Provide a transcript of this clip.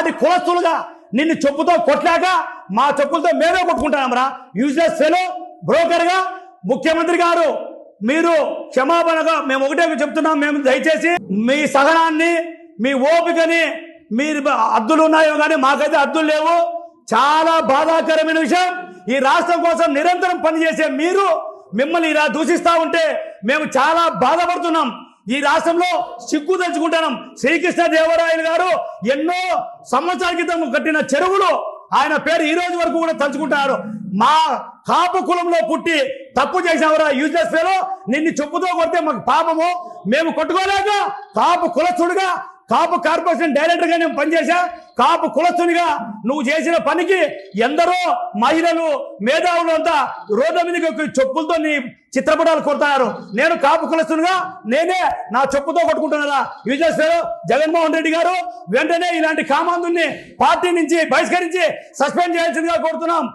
సాటి కులస్తులుగా నిన్ను చెప్పుతో కొట్లాక మా చెప్పులతో మేమే కొట్టుకుంటామరా యూజ్లెస్ ఫెలో బ్రోకర్ గా ముఖ్యమంత్రి గారు మీరు క్షమాపణగా మేము ఒకటే చెప్తున్నాం. మేము దయచేసి మీ సహనాన్ని మీ ఓపికని మీరు అద్దులు ఉన్నాయో కానీ మాకైతే అద్దులు లేవు. చాలా బాధాకరమైన విషయం. ఈ రాష్ట్రం కోసం నిరంతరం పనిచేసే మీరు మిమ్మల్ని ఇలా దూషిస్తా ఉంటే మేము చాలా బాధపడుతున్నాం. ఈ రాష్ట్రంలో సిగ్గు తెచ్చుకుంటున్నాం. శ్రీకృష్ణదేవరాయలు గారు ఎన్నో సంవత్సరాల క్రితం కట్టిన చెరువులు ఆయన పేరు ఈ రోజు వరకు కూడా తలుచుకుంటున్నారు. మా కాపు కులంలో పుట్టి తప్పు చేసినవరా యూజ్లెస్ ఫెలో, నిన్ను చెప్పుతో కొడితే మాకు పాపము. మేము కొట్టుకోలేక కాపు కులస్తుడిగా కాపు కార్పొరేషన్ డైరెక్టర్ గా నేను పనిచేశా. కాపు కులస్తునిగా నువ్వు చేసిన పనికి ఎందరో మహిళలు మేధావులు అంతా రోడ్ల మీదకి చెప్పులతో నీ చిత్రపటాలు కొడుతున్నారు. నేను కాపు కులస్తునిగా నేనే నా చెప్పుతో కొట్టుకుంటున్నారా యూజ్లెస్ ఫెలో. జగన్మోహన్ రెడ్డి గారు వెంటనే ఇలాంటి కామాంధుల్ని పార్టీ నుంచి బహిష్కరించి సస్పెండ్ చేయాల్సిందిగా కోరుతున్నాం.